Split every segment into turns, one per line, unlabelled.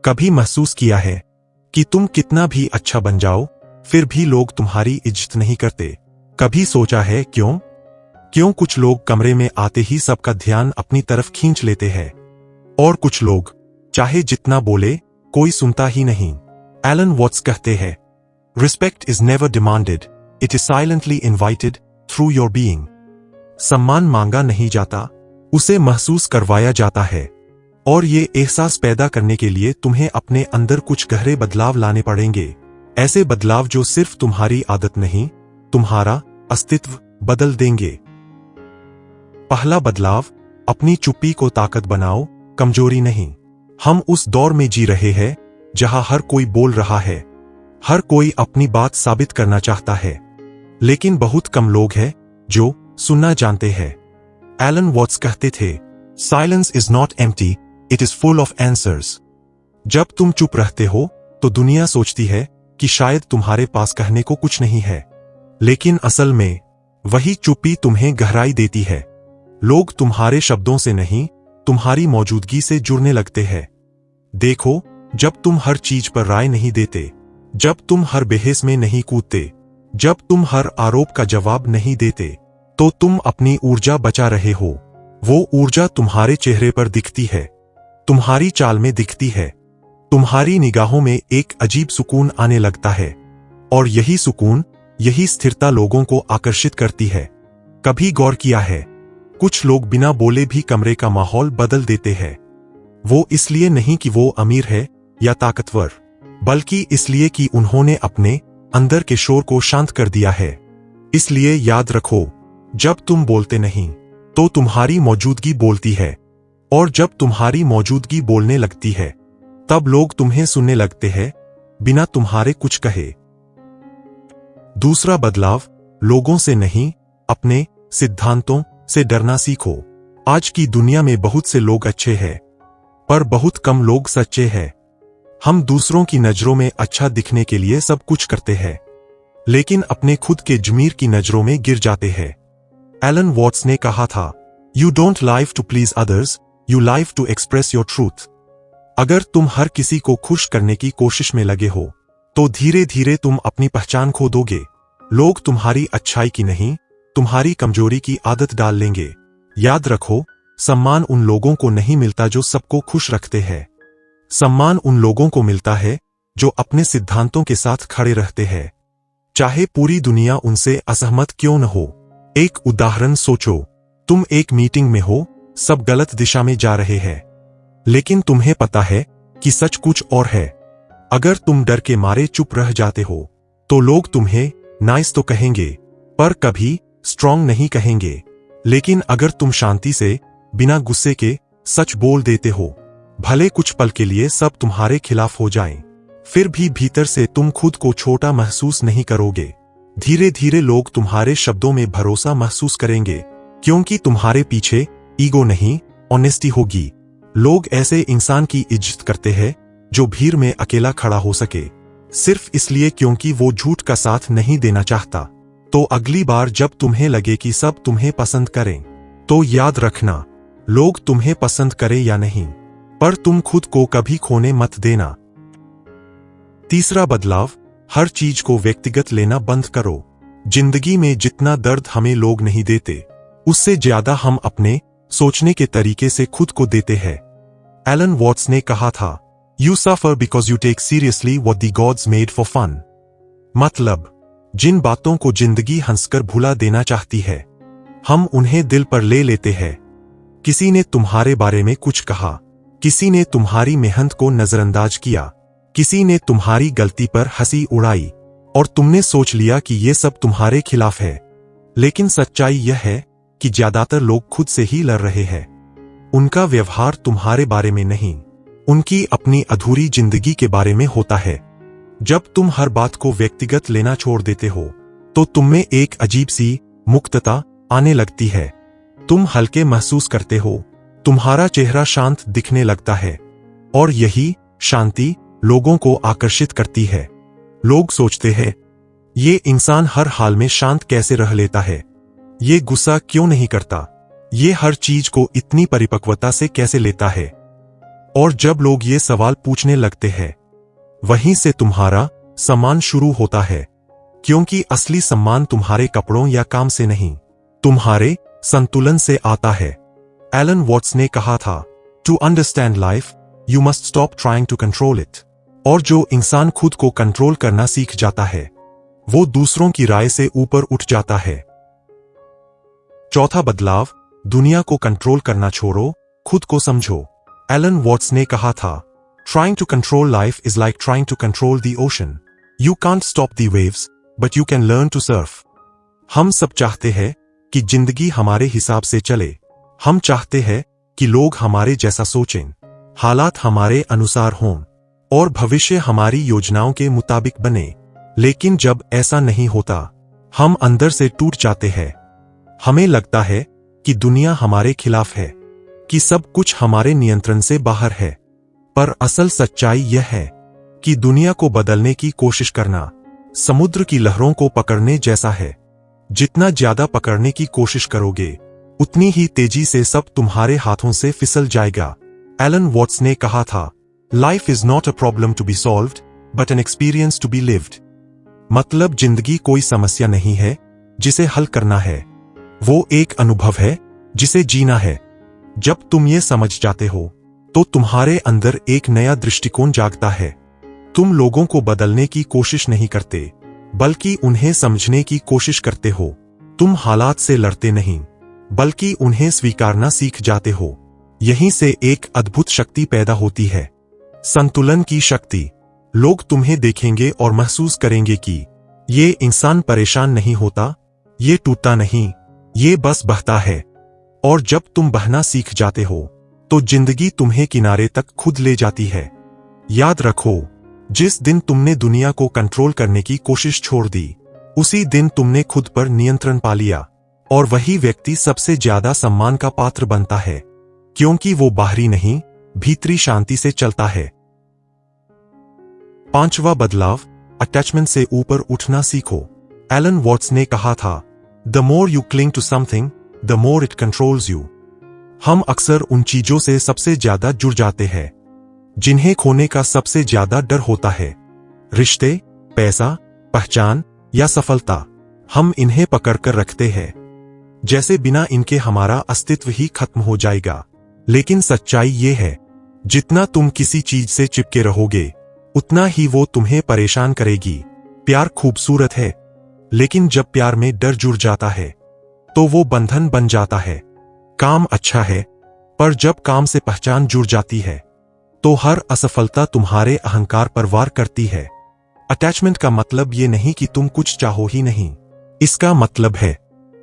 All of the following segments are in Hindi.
कभी महसूस किया है कि तुम कितना भी अच्छा बन जाओ फिर भी लोग तुम्हारी इज्जत नहीं करते? कभी सोचा है क्यों कुछ लोग कमरे में आते ही सबका ध्यान अपनी तरफ खींच लेते हैं और कुछ लोग चाहे जितना बोले कोई सुनता ही नहीं? एलन वॉट्स कहते हैं, respect is never demanded, it is silently invited through your being. सम्मान मांगा नहीं जाता, उसे महसूस करवाया जाता है। और ये एहसास पैदा करने के लिए तुम्हें अपने अंदर कुछ गहरे बदलाव लाने पड़ेंगे, ऐसे बदलाव जो सिर्फ तुम्हारी आदत नहीं, तुम्हारा अस्तित्व बदल देंगे। पहला बदलाव, अपनी चुप्पी को ताकत बनाओ, कमजोरी नहीं। हम उस दौर में जी रहे हैं जहां हर कोई बोल रहा है, हर कोई अपनी बात साबित करना चाहता है, लेकिन बहुत कम लोग हैं जो सुनना जानते हैं। एलन वॉट्स कहते थे, silence is not empty, it is full of answers. जब तुम चुप रहते हो तो दुनिया सोचती है कि शायद तुम्हारे पास कहने को कुछ नहीं है, लेकिन असल में वही चुप्पी तुम्हें गहराई देती है। लोग तुम्हारे शब्दों से नहीं, तुम्हारी मौजूदगी से जुड़ने लगते हैं। देखो, जब तुम हर चीज पर राय नहीं देते, जब तुम हर बहस में नहीं कूदते, जब तुम हर आरोप का जवाब नहीं देते, तो तुम अपनी ऊर्जा बचा रहे हो। वो ऊर्जा तुम्हारे चेहरे पर दिखती है, तुम्हारी चाल में दिखती है, तुम्हारी निगाहों में एक अजीब सुकून आने लगता है, और यही सुकून, यही स्थिरता लोगों को आकर्षित करती है। कभी गौर किया है, कुछ लोग बिना बोले भी कमरे का माहौल बदल देते हैं। वो इसलिए नहीं कि वो अमीर है या ताकतवर, बल्कि इसलिए कि उन्होंने अपने अंदर के शोर को शांत कर दिया है। इसलिए याद रखो, जब तुम बोलते नहीं तो तुम्हारी मौजूदगी बोलती है, और जब तुम्हारी मौजूदगी बोलने लगती है तब लोग तुम्हें सुनने लगते हैं बिना तुम्हारे कुछ कहे। दूसरा बदलाव, लोगों से नहीं, अपने सिद्धांतों से डरना सीखो। आज की दुनिया में बहुत से लोग अच्छे हैं, पर बहुत कम लोग सच्चे हैं। हम दूसरों की नजरों में अच्छा दिखने के लिए सब कुछ करते हैं, लेकिन अपने खुद के ज़मीर की नजरों में गिर जाते हैं। एलन वॉट्स ने कहा था, you don't live to please others, you live to express your truth. अगर तुम हर किसी को खुश करने की कोशिश में लगे हो तो धीरे धीरे तुम अपनी पहचान खो दोगे। लोग तुम्हारी अच्छाई की नहीं, तुम्हारी कमजोरी की आदत डाल लेंगे। याद रखो, सम्मान उन लोगों को नहीं मिलता जो सबको खुश रखते हैं। सम्मान उन लोगों को मिलता है जो अपने सिद्धांतों के साथ खड़े रहते हैं, चाहे पूरी दुनिया उनसे असहमत क्यों न हो। एक उदाहरण सोचो, तुम एक मीटिंग में हो, सब गलत दिशा में जा रहे हैं, लेकिन तुम्हें पता है कि सच कुछ और है। अगर तुम डर के मारे चुप रह जाते हो तो लोग तुम्हें नाइस तो कहेंगे, पर कभी स्ट्रांग नहीं कहेंगे। लेकिन अगर तुम शांति से, बिना गुस्से के सच बोल देते हो, भले कुछ पल के लिए सब तुम्हारे खिलाफ हो जाएं, फिर भी भीतर से तुम खुद को छोटा महसूस नहीं करोगे। धीरे धीरे लोग तुम्हारे शब्दों में भरोसा महसूस करेंगे, क्योंकि तुम्हारे पीछे ईगो नहीं, ऑनेस्टी होगी। लोग ऐसे इंसान की इज्जत करते हैं जो भीड़ में अकेला खड़ा हो सके, सिर्फ इसलिए क्योंकि वो झूठ का साथ नहीं देना चाहता। तो अगली बार जब तुम्हें लगे कि सब तुम्हें पसंद करें, तो याद रखना, लोग तुम्हें पसंद करें या नहीं, पर तुम खुद को कभी खोने मत देना। तीसरा बदलाव, हर चीज को व्यक्तिगत लेना बंद करो। जिंदगी में जितना दर्द हमें लोग नहीं देते, उससे ज्यादा हम अपने सोचने के तरीके से खुद को देते हैं। एलन वॉट्स ने कहा था, you suffer because you take seriously what the gods made for fun. मतलब, जिन बातों को जिंदगी हंसकर भुला देना चाहती है, हम उन्हें दिल पर ले लेते हैं। किसी ने तुम्हारे बारे में कुछ कहा, किसी ने तुम्हारी मेहनत को नजरअंदाज किया, किसी ने तुम्हारी गलती पर हंसी उड़ाई, और तुमने सोच लिया कि ये सब तुम्हारे खिलाफ है। लेकिन सच्चाई यह है कि ज्यादातर लोग खुद से ही लड़ रहे हैं। उनका व्यवहार तुम्हारे बारे में नहीं, उनकी अपनी अधूरी जिंदगी के बारे में होता है। जब तुम हर बात को व्यक्तिगत लेना छोड़ देते हो तो तुममें एक अजीब सी मुक्तता आने लगती है। तुम हल्के महसूस करते हो, तुम्हारा चेहरा शांत दिखने लगता है, और यही शांति लोगों को आकर्षित करती है। लोग सोचते हैं, ये इंसान हर हाल में शांत कैसे रह लेता है, ये गुस्सा क्यों नहीं करता, ये हर चीज को इतनी परिपक्वता से कैसे लेता है। और जब लोग ये सवाल पूछने लगते हैं, वहीं से तुम्हारा सम्मान शुरू होता है, क्योंकि असली सम्मान तुम्हारे कपड़ों या काम से नहीं, तुम्हारे संतुलन से आता है। एलन वॉट्स ने कहा था, to understand life you must stop trying to control it. और जो इंसान खुद को कंट्रोल करना सीख जाता है, वो दूसरों की राय से ऊपर उठ जाता है। चौथा बदलाव, दुनिया को कंट्रोल करना छोड़ो, खुद को समझो। एलन वॉट्स ने कहा था, trying to control life is like trying to control the ocean. You can't stop the waves but you can learn to surf. हम सब चाहते हैं कि जिंदगी हमारे हिसाब से चले। हम चाहते हैं कि लोग हमारे जैसा सोचें, हालात हमारे अनुसार हों और भविष्य हमारी योजनाओं के मुताबिक बने। लेकिन जब ऐसा नहीं होता, हम अंदर से टूट जाते हैं। हमें लगता है कि दुनिया हमारे खिलाफ है, कि सब कुछ हमारे नियंत्रण से बाहर है। पर असल सच्चाई यह है कि दुनिया को बदलने की कोशिश करना समुद्र की लहरों को पकड़ने जैसा है। जितना ज्यादा पकड़ने की कोशिश करोगे, उतनी ही तेजी से सब तुम्हारे हाथों से फिसल जाएगा। एलन वॉट्स ने कहा था, life is not a problem to be solved but an experience to be lived. मतलब जिंदगी कोई समस्या नहीं है जिसे हल करना है, वो एक अनुभव है जिसे जीना है। जब तुम ये समझ जाते हो तो तुम्हारे अंदर एक नया दृष्टिकोण जागता है। तुम लोगों को बदलने की कोशिश नहीं करते, बल्कि उन्हें समझने की कोशिश करते हो। तुम हालात से लड़ते नहीं, बल्कि उन्हें स्वीकारना सीख जाते हो। यहीं से एक अद्भुत शक्ति पैदा होती है, संतुलन की शक्ति। लोग तुम्हें देखेंगे और महसूस करेंगे कि ये इंसान परेशान नहीं होता, ये टूटता नहीं, ये बस बहता है। और जब तुम बहना सीख जाते हो तो जिंदगी तुम्हें किनारे तक खुद ले जाती है। याद रखो, जिस दिन तुमने दुनिया को कंट्रोल करने की कोशिश छोड़ दी, उसी दिन तुमने खुद पर नियंत्रण पा लिया। और वही व्यक्ति सबसे ज्यादा सम्मान का पात्र बनता है, क्योंकि वो बाहरी नहीं, भीतरी शांति से चलता है। पांचवा बदलाव, अटैचमेंट से ऊपर उठना सीखो। एलन वॉट्स ने कहा था, the more you cling to something the more it controls you. हम अक्सर उन चीजों से सबसे ज्यादा जुड़ जाते हैं जिन्हें खोने का सबसे ज्यादा डर होता है। रिश्ते, पैसा, पहचान या सफलता। हम इन्हें पकड़कर रखते हैं जैसे बिना इनके हमारा अस्तित्व ही खत्म हो जाएगा। लेकिन सच्चाई ये है, जितना तुम किसी चीज से चिपके रहोगे, उतना ही वो तुम्हें परेशान करेगी। प्यार खूबसूरत है, लेकिन जब प्यार में डर जुड़ जाता है तो वो बंधन बन जाता है। काम अच्छा है, पर जब काम से पहचान जुड़ जाती है तो हर असफलता तुम्हारे अहंकार पर वार करती है। अटैचमेंट का मतलब ये नहीं कि तुम कुछ चाहो ही नहीं, इसका मतलब है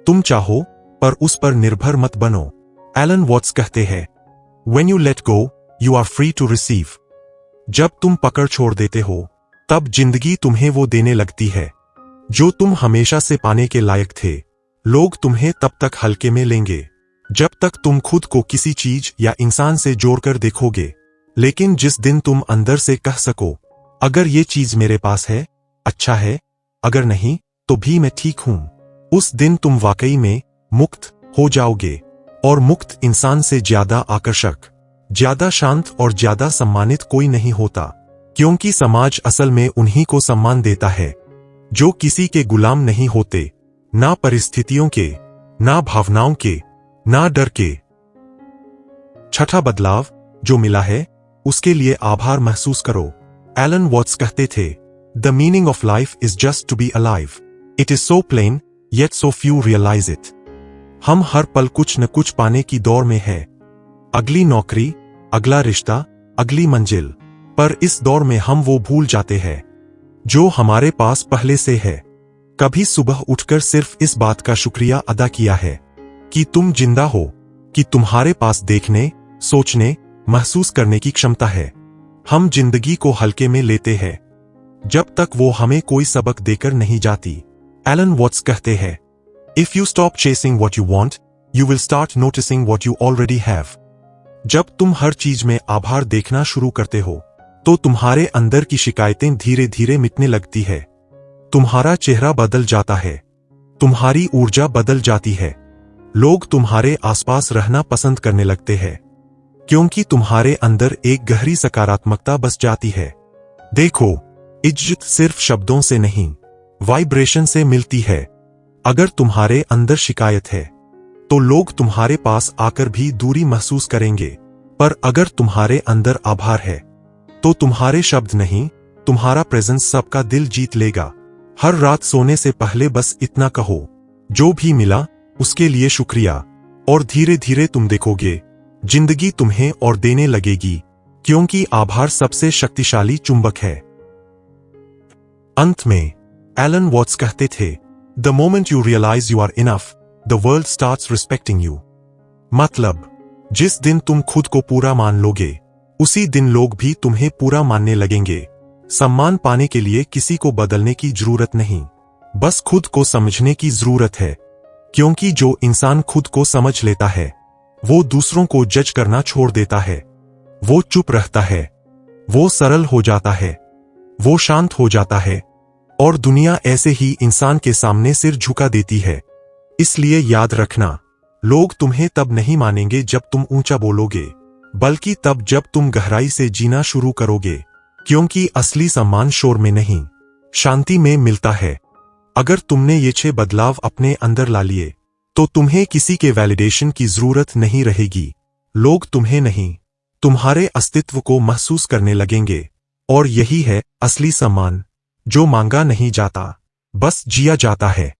तुम चाहो पर उस पर निर्भर मत बनो। एलन वॉट्स कहते हैं, When you let go, you are free to receive। जब तुम पकड़ छोड़ देते हो, तब जिंदगी तुम्हें वो देने लगती है जो तुम हमेशा से पाने के लायक थे। लोग तुम्हें तब तक हल्के में लेंगे जब तक तुम खुद को किसी चीज या इंसान से जोड़कर देखोगे। लेकिन जिस दिन तुम अंदर से कह सको, अगर ये चीज मेरे पास है, अच्छा है, अगर नहीं तो भी मैं ठीक हूं, उस दिन तुम वाकई में मुक्त हो जाओगे। और मुक्त इंसान से ज्यादा आकर्षक, ज्यादा शांत और ज्यादा सम्मानित कोई नहीं होता, क्योंकि समाज असल में उन्हीं को सम्मान देता है जो किसी के गुलाम नहीं होते, ना परिस्थितियों के, ना भावनाओं के, ना डर के। छठा बदलाव, जो मिला है उसके लिए आभार महसूस करो। एलन वॉट्स कहते थे, the meaning of life is just to be alive. It is so plain yet so few realise it. हम हर पल कुछ न कुछ पाने की दौड़ में है, अगली नौकरी, अगला रिश्ता, अगली मंजिल। पर इस दौड़ में हम वो भूल जाते हैं जो हमारे पास पहले से है। कभी सुबह उठकर सिर्फ इस बात का शुक्रिया अदा किया है कि तुम जिंदा हो, कि तुम्हारे पास देखने, सोचने, महसूस करने की क्षमता है। हम जिंदगी को हल्के में लेते हैं जब तक वो हमें कोई सबक देकर नहीं जाती। एलन वॉट्स कहते हैं, if you stop chasing what you want, you will start noticing what you already have. जब तुम हर चीज में आभार देखना शुरू करते हो तो तुम्हारे अंदर की शिकायतें धीरे धीरे मिटने लगती है। तुम्हारा चेहरा बदल जाता है, तुम्हारी ऊर्जा बदल जाती है, लोग तुम्हारे आसपास रहना पसंद करने लगते हैं। क्योंकि तुम्हारे अंदर एक गहरी सकारात्मकता बस जाती है। देखो, इज्जत सिर्फ शब्दों से नहीं, वाइब्रेशन से मिलती है। अगर तुम्हारे अंदर शिकायत है तो लोग तुम्हारे पास आकर भी दूरी महसूस करेंगे, पर अगर तुम्हारे अंदर आभार है तो तुम्हारे शब्द नहीं, तुम्हारा प्रेजेंस सबका दिल जीत लेगा। हर रात सोने से पहले बस इतना कहो, जो भी मिला उसके लिए शुक्रिया, और धीरे धीरे तुम देखोगे जिंदगी तुम्हें और देने लगेगी, क्योंकि आभार सबसे शक्तिशाली चुंबक है। अंत में एलन वॉट्स कहते थे, the moment you realise you are enough, the world starts respecting you. मतलब, जिस दिन तुम खुद को पूरा मान लोगे, उसी दिन लोग भी तुम्हें पूरा मानने लगेंगे। सम्मान पाने के लिए किसी को बदलने की जरूरत नहीं, बस खुद को समझने की जरूरत है। क्योंकि जो इंसान खुद को समझ लेता है, वो दूसरों को जज करना छोड़ देता है। वो चुप रहता है, वो सरल हो जाता है, वो शांत हो जाता है, और दुनिया ऐसे ही इंसान के सामने सिर झुका देती है। इसलिए याद रखना, लोग तुम्हें तब नहीं मानेंगे जब तुम ऊंचा बोलोगे, बल्कि तब जब तुम गहराई से जीना शुरू करोगे। क्योंकि असली सम्मान शोर में नहीं, शांति में मिलता है। अगर तुमने ये 6 बदलाव अपने अंदर ला लिए, तो तुम्हें किसी के वैलिडेशन की जरूरत नहीं रहेगी। लोग तुम्हें नहीं, तुम्हारे अस्तित्व को महसूस करने लगेंगे। और यही है असली सम्मान, जो मांगा नहीं जाता, बस जिया जाता है।